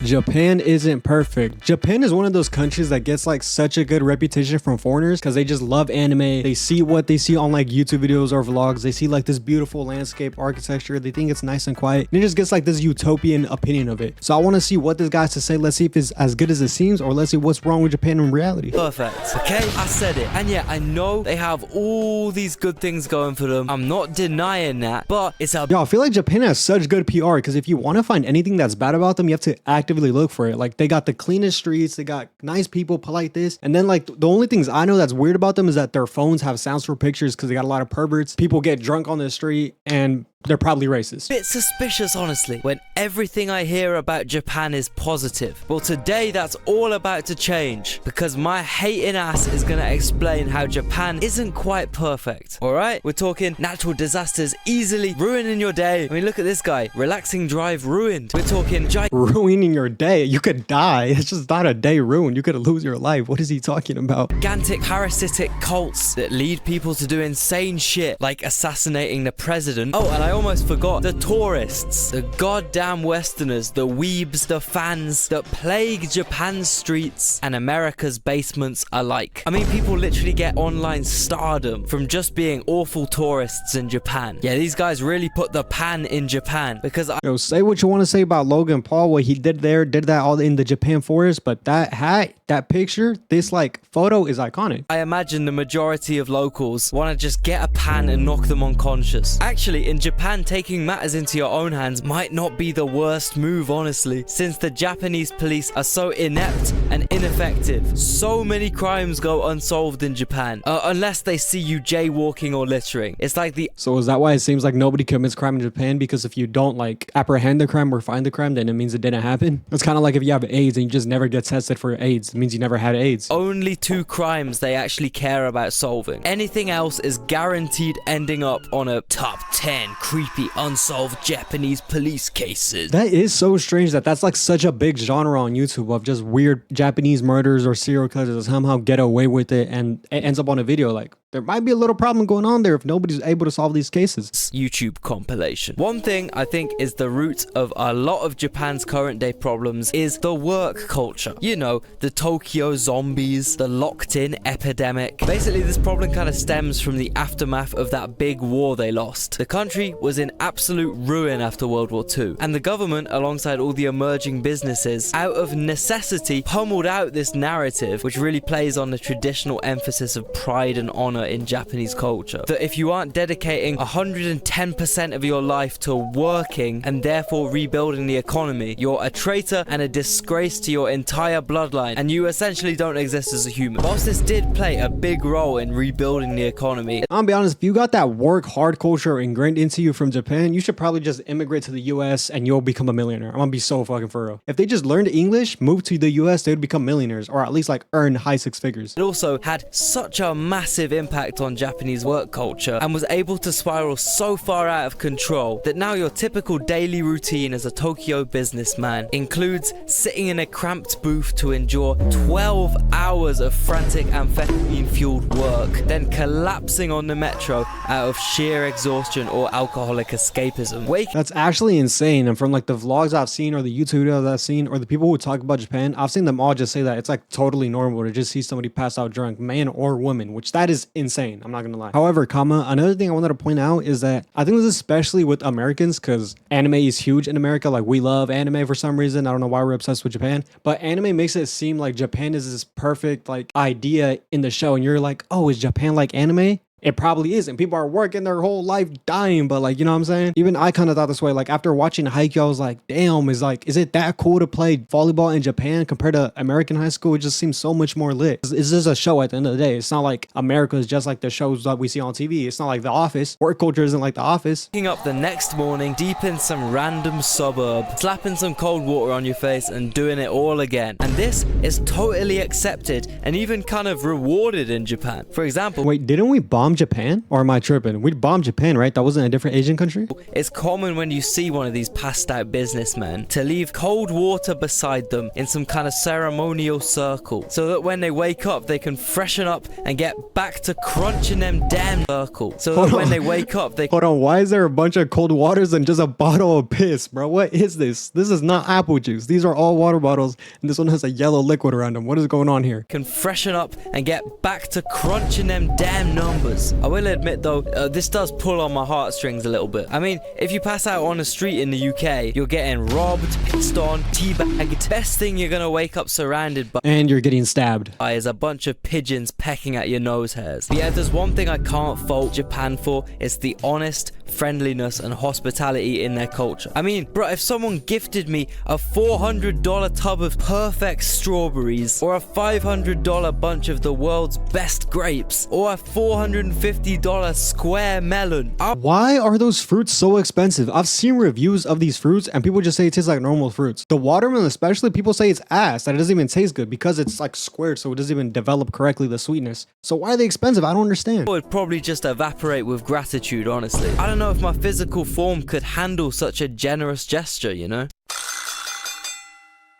Japan isn't perfect. Japan is one of those countries that gets like such a good reputation from foreigners because they just love anime. They see what they see on like YouTube videos or vlogs. They see like this beautiful landscape architecture. They think it's nice and quiet. And it just gets like this utopian opinion of it. So I want to see what this guy has to say. Let's see if it's as good as it seems, or let's see what's wrong with Japan in reality. Perfect. Okay, I said it. And yeah, I know they have all these good things going for them. I'm not denying that, but it's a... Yo, I feel like Japan has such good PR because if you want to find anything that's bad about them, you have to actively look for it. Like they got the cleanest streets, they got nice people, polite this. And then like the only things I know that's weird about them is that their phones have sounds for pictures because they got a lot of perverts. People get drunk on the street and they're probably racist. Bit suspicious, honestly, when everything I hear about Japan is positive. Well, today that's all about to change because my hating ass is going to explain how Japan isn't quite perfect. All right, we're talking natural disasters easily ruining your day. I mean, look at this guy, relaxing drive ruined. We're talking ruining your day. You could die. It's just not a day ruined. You could lose your life. What is he talking about? Gigantic parasitic cults that lead people to do insane shit like assassinating the president. Oh, and I almost forgot the tourists, the goddamn Westerners, the weebs, the fans that plague Japan's streets and America's basements alike. I mean, people literally get online stardom from just being awful tourists in Japan. Yeah, these guys really put the pan in Japan because Yo, say what you want to say about Logan Paul, what he did there, did that all in the Japan forest, but that hat, that picture, this like photo is iconic. I imagine the majority of locals want to just get a pan and knock them unconscious. Actually, in Japan, taking matters into your own hands might not be the worst move, honestly, since the Japanese police are so inept and ineffective. So many crimes go unsolved in Japan, unless they see you jaywalking or littering. It's like the... So is that why it seems like nobody commits crime in Japan? Because if you don't like apprehend the crime or find the crime, then it means it didn't happen? It's kind of like if you have AIDS and you just never get tested for AIDS, it means you never had AIDS. Only 2 crimes they actually care about solving. Anything else is guaranteed ending up on a top 10 creepy unsolved Japanese police cases. That is so strange that that's like such a big genre on YouTube of just weird Japanese murders or serial killers that somehow get away with it and it ends up on a video. Like there might be a little problem going on there if nobody's able to solve these cases. YouTube compilation. One thing I think is the root of a lot of Japan's current day problems is the work culture. You know, the Tokyo zombies, the locked in epidemic. Basically, this problem kind of stems from the aftermath of that big war they lost. The country was in absolute ruin after World War II, and the government, alongside all the emerging businesses, out of necessity pummeled out this narrative, which really plays on the traditional emphasis of pride and honor in Japanese culture. That if you aren't dedicating 110% of your life to working and therefore rebuilding the economy, you're a traitor and a disgrace to your entire bloodline, and you essentially don't exist as a human. Whilst this did play a big role in rebuilding the economy, I'll be honest, if you got that work hard culture ingrained into you from Japan, you should probably just immigrate to the US and you'll become a millionaire. I'm gonna be so fucking for real. If they just learned English, moved to the US, they would become millionaires, or at least like earn high 6 figures. it also had such a massive impact on Japanese work culture and was able to spiral so far out of control that now your typical daily routine as a Tokyo businessman includes sitting in a cramped booth to endure 12 hours of frantic amphetamine-fueled work, then collapsing on the metro out of sheer exhaustion or alcoholic escapism. That's actually insane. And from like the vlogs I've seen or the YouTube videos I've seen or the people who talk about Japan, I've seen them all just say that it's like totally normal to just see somebody pass out drunk, man or woman, which that is insane. I'm not gonna lie. However, another thing I wanted to point out is that I think it was especially with Americans because anime is huge in America. Like we love anime for some reason. I don't know why we're obsessed with Japan, but anime makes it seem like Japan is this perfect like idea in the show. And you're like, oh, is Japan like anime? It probably is, and people are working their whole life dying, but like, you know what I'm saying? Even I kind of thought this way. Like after watching Haikyuu, I was like, damn, is it that cool to play volleyball in Japan compared to American high school? It just seems so much more lit. It's just a show at the end of the day. It's not like America is just like the shows that we see on TV. It's not like The Office. Work culture isn't like The Office. Waking up the next morning deep in some random suburb, slapping some cold water on your face and doing it all again. And this is totally accepted and even kind of rewarded in Japan. For example, wait, didn't we bomb bombed Japan? Or am I tripping? We bombed Japan, right? That wasn't a different Asian country? It's common when you see one of these passed out businessmen to leave cold water beside them in some kind of ceremonial circle so that when they wake up they can freshen up and get back to crunching them damn circle. So that when they wake up they Hold on, why is there a bunch of cold waters and just a bottle of piss, bro? What is this? This is not apple juice. These are all water bottles and this one has a yellow liquid around them. What is going on here? can freshen up and get back to crunching them damn numbers. I will admit though, this does pull on my heartstrings a little bit. I mean, if you pass out on the street in the UK, you're getting robbed, pissed on, teabagged. Best thing you're gonna wake up surrounded by And you're getting stabbed. is a bunch of pigeons pecking at your nose hairs. But yeah, if there's one thing I can't fault Japan for, it's the honest friendliness and hospitality in their culture. I mean, bro, if someone gifted me a $400 tub of perfect strawberries, or a $500 bunch of the world's best grapes, or a $450 square melon, Why are those fruits so expensive? I've seen reviews of these fruits and people just say it tastes like normal fruits. The watermelon especially, people say it's ass, that it doesn't even taste good because it's like squared, so it doesn't even develop correctly the sweetness. So why are they expensive? I don't understand. I would probably just evaporate with gratitude, honestly. I don't know if my physical form could handle such a generous gesture, you know?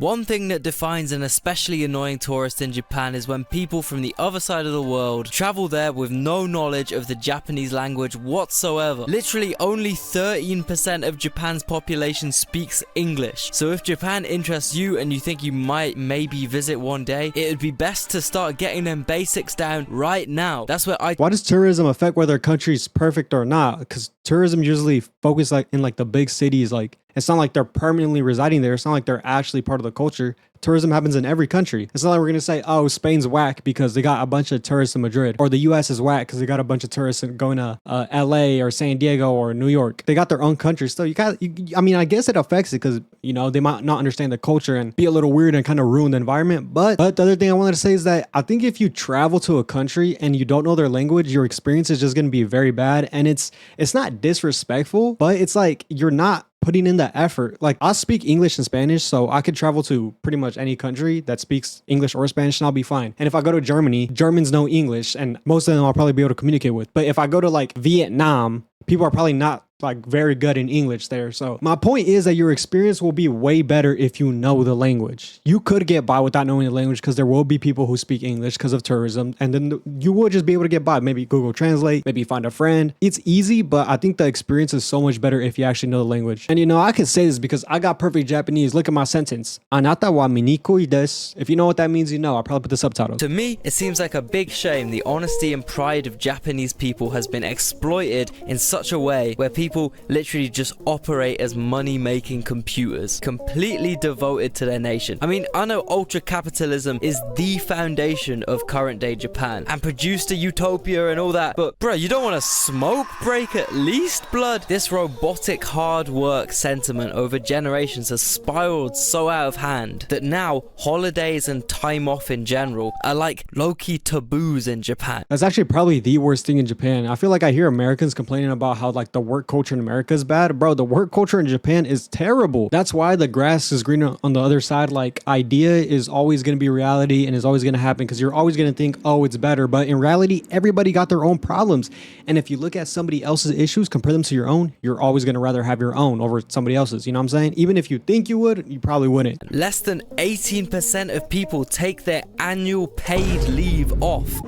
One thing that defines an especially annoying tourist in Japan is when people from the other side of the world travel there with no knowledge of the Japanese language whatsoever. Literally only 13% of Japan's population speaks English. So if Japan interests you and you think you might maybe visit one day, it would be best to start getting them basics down right now. That's where Why does tourism affect whether a country's perfect or not? Because tourism usually focus like in like the big cities. Like it's not like they're permanently residing there. It's not like they're actually part of the culture. Tourism happens in every country. It's not like we're gonna say, oh, Spain's whack because they got a bunch of tourists in Madrid, or the US is whack because they got a bunch of tourists going to LA or San Diego or New York. They got their own country still. I mean, I guess it affects it because, you know, they might not understand the culture and be a little weird and kind of ruin the environment. But the other thing I wanted to say is that I think if you travel to a country and you don't know their language, your experience is just gonna be very bad. And it's not disrespectful, but it's like you're not putting in the effort. Like I speak English and Spanish, so I could travel to pretty much any country that speaks English or Spanish and I'll be fine. And if I go to Germany, Germans know English and most of them I'll probably be able to communicate with. But if I go to like Vietnam, people are probably not like very good in English there. So my point is that your experience will be way better if you know the language. You could get by without knowing the language because there will be people who speak English because of tourism, and then you will just be able to get by. Maybe Google Translate, maybe find a friend. It's easy, but I think the experience is so much better if you actually know the language. And you know, I can say this because I got perfect Japanese. Look at my sentence. Anata wa miniko desu. If you know what that means, you know. I'll probably put the subtitles. To me, it seems like a big shame the honesty and pride of Japanese people has been exploited in such a way where people literally just operate as money-making computers, completely devoted to their nation. I mean, I know ultra capitalism is the foundation of current day Japan and produced a utopia and all that, but bro, you don't want a smoke break at least, blood? This robotic hard work sentiment over generations has spiraled so out of hand that now holidays and time off in general are like low-key taboos in Japan. That's actually probably the worst thing in Japan. I feel like I hear Americans complaining about how like the work culture in America is bad. Bro, the work culture in Japan is terrible. That's why the grass is greener on the other side. Like idea is always going to be reality and is always going to happen because you're always going to think, oh, it's better. But in reality, everybody got their own problems. And if you look at somebody else's issues, compare them to your own, you're always going to rather have your own over somebody else's. You know what I'm saying? Even if you think you would, you probably wouldn't. Less than 18% of people take their annual paid leave off.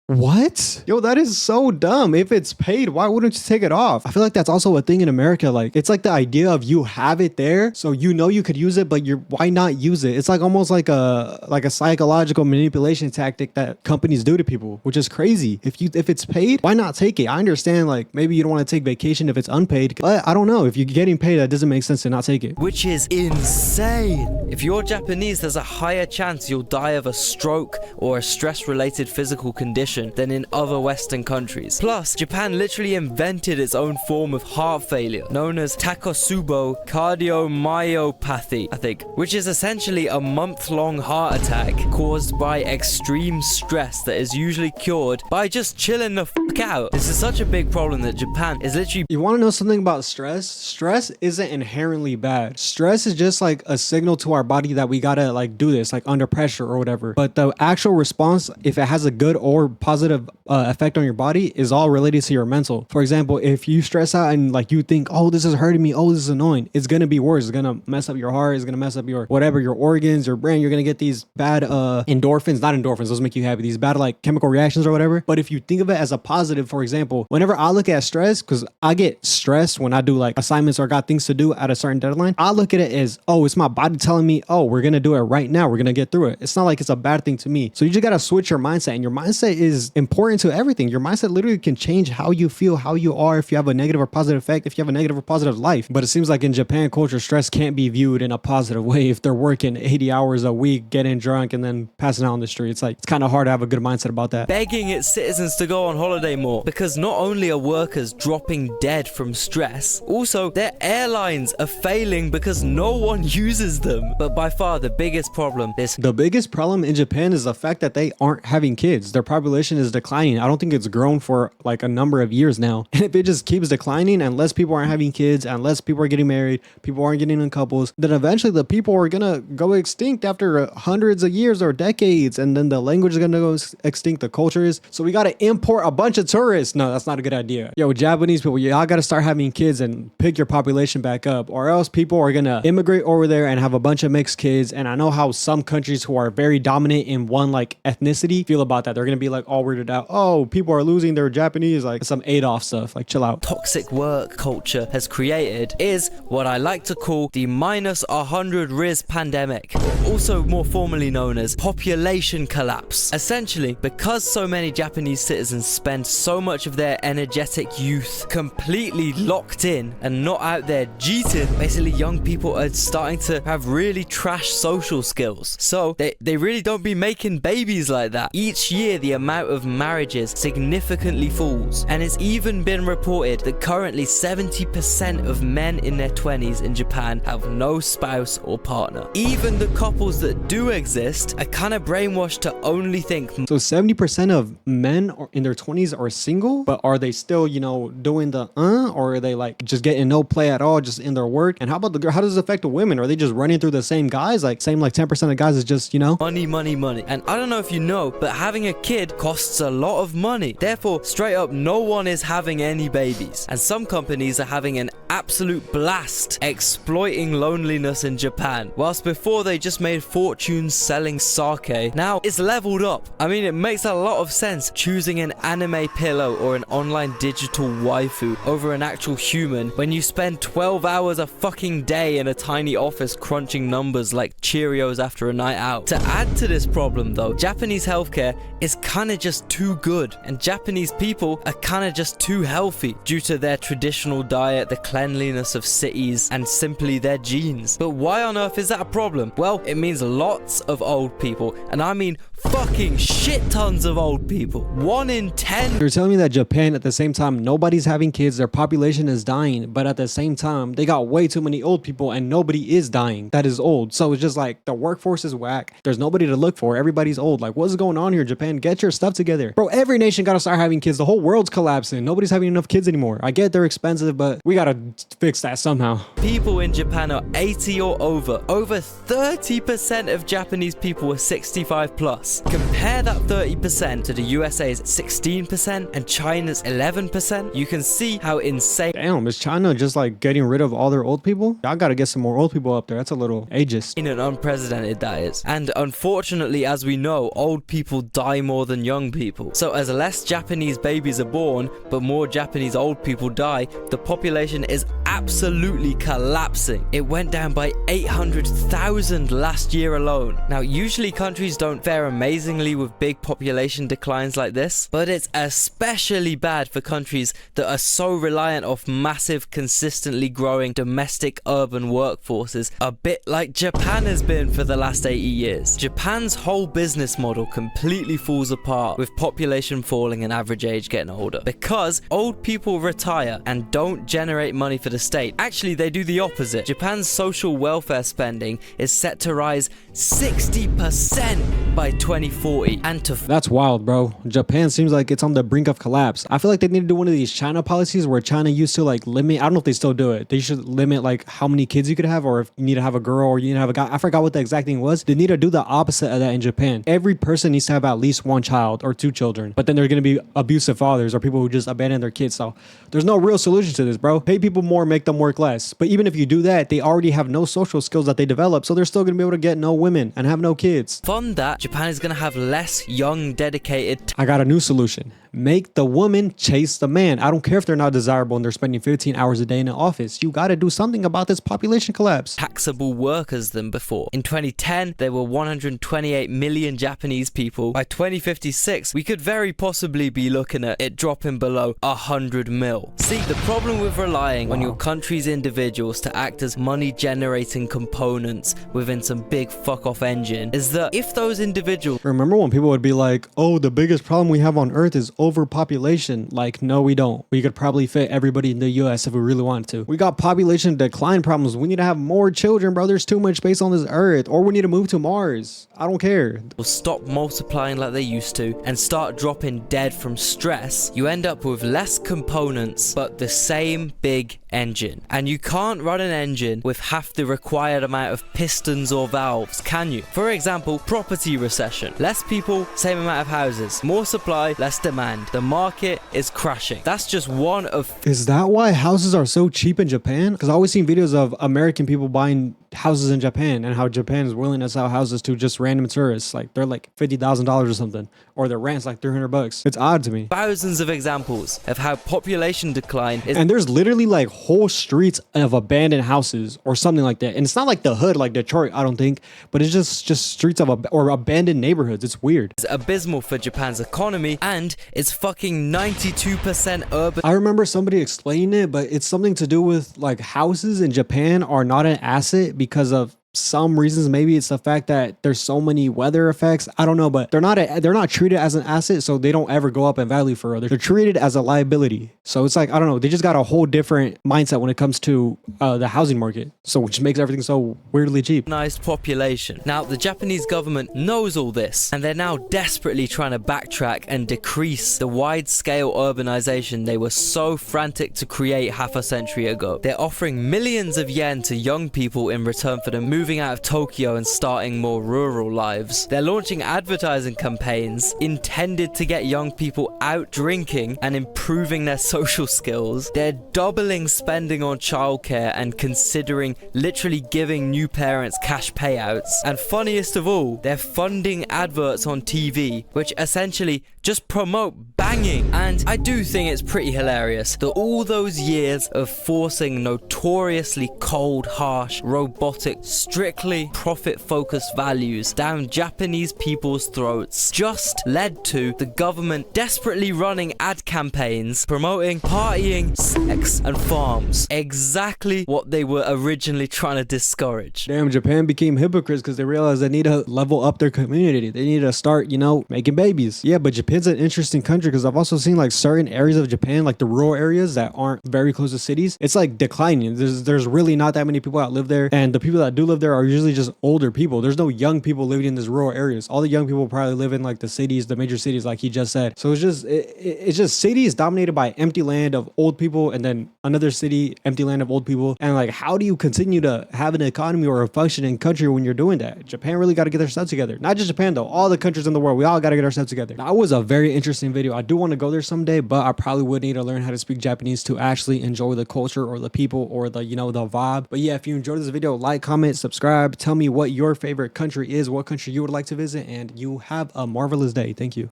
What? Yo, that is so dumb. If it's paid, why wouldn't you take it off? I feel like that's also a thing in America. Like, it's like the idea of you have it there, so you know you could use it, but why not use it? It's like almost like a psychological manipulation tactic that companies do to people, which is crazy. If it's paid, why not take it? I understand, like, maybe you don't want to take vacation if it's unpaid, but I don't know. If you're getting paid, that doesn't make sense to not take it. Which is insane. If you're Japanese, there's a higher chance you'll die of a stroke or a stress-related physical condition than in other Western countries. Plus, Japan literally invented its own form of heart failure, known as Takotsubo cardiomyopathy, I think, which is essentially a month-long heart attack caused by extreme stress that is usually cured by just chilling the fuck out. This is such a big problem that Japan is literally... You want to know something about stress? Stress isn't inherently bad. Stress is just like a signal to our body that we gotta like do this, like under pressure or whatever. But the actual response, if it has a good or positive effect on your body is all related to your mental. For example, if you stress out and like you think, oh, this is hurting me, oh, this is annoying, it's gonna be worse. It's gonna mess up your heart. It's gonna mess up your whatever, your organs, your brain. You're gonna get these bad endorphins, not endorphins, those make you happy. These bad like chemical reactions or whatever. But if you think of it as a positive, for example, whenever I look at stress, because I get stressed when I do like assignments or got things to do at a certain deadline, I look at it as, oh, it's my body telling me, oh, we're gonna do it right now. We're gonna get through it. It's not like it's a bad thing to me. So you just gotta switch your mindset, and your mindset is important to everything. Your mindset literally can change how you feel, how you are, if you have a negative or positive effect, if you have a negative or positive life. But it seems like in Japan culture, stress can't be viewed in a positive way. If they're working 80 hours a week, getting drunk, and then passing out on the street, it's like, it's kind of hard to have a good mindset about that. Begging its citizens to go on holiday more, because not only are workers dropping dead from stress, also their airlines are failing because no one uses them. But by far the biggest problem is the biggest problem in Japan is the fact that they aren't having kids. Their population is declining. I don't think it's grown for like a number of years now. And if it just keeps declining and less people aren't having kids and less people are getting married, people aren't getting in couples, then eventually the people are gonna go extinct after hundreds of years or decades, and then the language is gonna go extinct, the culture is. So we gotta import a bunch of tourists. No, that's not a good idea. Yo, Japanese people, y'all gotta start having kids and pick your population back up, or else people are gonna immigrate over there and have a bunch of mixed kids. And I know how some countries who are very dominant in one like ethnicity feel about that. They're gonna be like all weirded out. Oh, people are losing their Japanese, like some Adolf stuff. Like, chill out. toxic work culture has created is what I like to call the minus 100 Riz pandemic, also more formally known as population collapse. Essentially, because so many Japanese citizens spend so much of their energetic youth completely locked in and not out there cheating, basically young people are starting to have really trash social skills. So they really don't be making babies like that. Each year the amount of marriages significantly falls, and it's even been reported that currently 70% of men in their 20s in Japan have no spouse or partner. Even the couples that do exist are kind of brainwashed to only think. So 70% of men in their 20s are single, but are they still, you know, doing the or are they like just getting no play at all, just in their work? And how about the girl? How does it affect the women? Are they just running through the same guys? Like same like 10% of guys is just, you know, money, money, money. And I don't know if you know, but having a kid costs a lot of money. Therefore, straight up, no one is having any babies. And some companies are having an absolute blast exploiting loneliness in Japan. Whilst before they just made fortunes selling sake, now it's leveled up. I mean, it makes a lot of sense choosing an anime pillow or an online digital waifu over an actual human when you spend 12 hours a fucking day in a tiny office crunching numbers like Cheerios after a night out. To add to this problem though, Japanese healthcare is kinda just too good, and Japanese people are kinda just too healthy due to their traditional diet, the cleanliness of cities, and simply their genes. But why on earth is that a problem? Well, it means lots of old people, and I mean fucking shit tons of old people. 1 in 10. You're telling me that Japan, at the same time, nobody's having kids, their population is dying, but at the same time, they got way too many old people and nobody is dying that is old. So it's just like the workforce is whack. There's nobody to look for. Everybody's old. Like, what's going on here, Japan? Get your stuff together. Bro, every nation gotta start having kids. The whole world's collapsing. Nobody's having enough kids anymore. I get they're expensive, but we gotta fix that somehow. People in Japan are 80 or over. Over 30% of Japanese people are 65 plus. Compare that 30% to the USA's 16% and China's 11%. You can see how insane. Damn, is China just like getting rid of all their old people? Y'all gotta get some more old people up there. That's a little ageist. And unprecedented that is. And unfortunately, as we know, old people die more than young people. So as less Japanese babies are born, but more Japanese old people die, the population is absolutely collapsing. It went down by 800,000 last year alone. Now, usually countries don't fare amazingly with big population declines like this, but it's especially bad for countries that are so reliant off massive, consistently growing domestic urban workforces, a bit like Japan has been for the last 80 years. Japan's whole business model completely falls apart with population falling and average age getting older, because old people retire and don't generate money for the state. Actually, they do the opposite. Japan's social welfare spending is set to rise 60% by 2040. And That's wild, bro. Japan seems like it's on the brink of collapse. I feel like they need to do one of these China policies where China used to like limit, I don't know if they still do it. They should limit like how many kids you could have, or if you need to have a girl or you need to have a guy. I forgot what the exact thing was. They need to do the opposite of that in Japan. Every person needs to have at least one child or two children. But then they're going to be abusive fathers or people who just abandon their kids. So there's no real solution to this, bro. Pay people more, make them work less. But even if you do that, they already have no social skills that they develop. So they're still going to be able to get no women and have no kids. fund that, Japan is going to have less young, dedicated. I got a new solution. Make the woman chase the man. I don't care if they're not desirable and they're spending 15 hours a day in the office. You got to do something about this population collapse. Taxable workers than before. In 2010, there were 128 million Japanese people. By 2056, we could very possibly be looking at it dropping below 100 mil. See, the problem with relying on your country's individuals to act as money-generating components within some big fuck-off engine is that if those individuals... Remember when people would be like, oh, the biggest problem we have on Earth is overpopulation? Like, no, we don't. We could probably fit everybody in the US if we really wanted to. We got population decline problems. We need to have more children, bro. There's too much space on this Earth. Or we need to move to Mars. I don't care. will stop multiplying like they used to and start dropping dead from stress, you end up with less components but the same big engine. And you can't run an engine with half the required amount of pistons or valves, can you? For example, property recession. Less people, same amount of houses. More supply, less demand. The market is crashing. That's just one of... Is that why houses are so cheap in Japan? Because I always seen videos of American people buying houses in Japan and how Japan is willing to sell houses to just random tourists. Like they're like $50,000 or something, or their rent's like $300. It's odd to me. thousands of examples of how population decline is... And there's literally like whole streets of abandoned houses or something like that. And it's not like the hood like Detroit, I don't think, but it's just streets of or abandoned neighborhoods. It's weird. It's abysmal for Japan's economy, and it's fucking 92% urban. I remember somebody explaining it, but it's something to do with like houses in Japan are not an asset because of some reasons. Maybe it's the fact that there's so many weather effects. I don't know, but they're not treated as an asset, so they don't ever go up in value for others. They're treated as a liability. So it's like, I don't know, they just got a whole different mindset when it comes to the housing market. So which makes everything so weirdly cheap. Urbanized population. Now, the Japanese government knows all this, and they're now desperately trying to backtrack and decrease the wide-scale urbanization they were so frantic to create half a century ago. They're offering millions of yen to young people in return for them moving out of Tokyo and starting more rural lives. They're launching advertising campaigns intended to get young people out drinking and improving their social skills. They're doubling spending on childcare and considering literally giving new parents cash payouts. And funniest of all, they're funding adverts on TV, which essentially just promote banging. And I do think it's pretty hilarious that all those years of forcing notoriously cold, harsh, robotic, strictly profit-focused values down Japanese people's throats just led to the government desperately running ad campaigns promoting partying, sex, and farms. Exactly what they were originally trying to discourage. Damn, Japan became hypocrites because they realized they need to level up their community. They need to start, you know, making babies. Yeah, but Japan's an interesting country because I've also seen like certain areas of Japan, like the rural areas that aren't very close to cities, it's like declining. There's really not that many people that live there, and the people that do live there are usually just older people. There's no young people living in these rural areas. All the young people probably live in like the cities, the major cities, like he just said. So it's just cities dominated by empty land of old people, and then another city, empty land of old people. And like, how do you continue to have an economy or a functioning country when you're doing that? Japan really got to get their stuff together. Not just Japan though, all the countries in the world, we all got to get our stuff together. That was a very interesting video. I do want to go there someday, but I probably would need to learn how to speak Japanese to actually enjoy the culture or the people or the, you know, the vibe. But yeah, if you enjoyed this video, like, comment, subscribe, tell me what your favorite country is, what country you would like to visit, and you have a marvelous day. Thank you.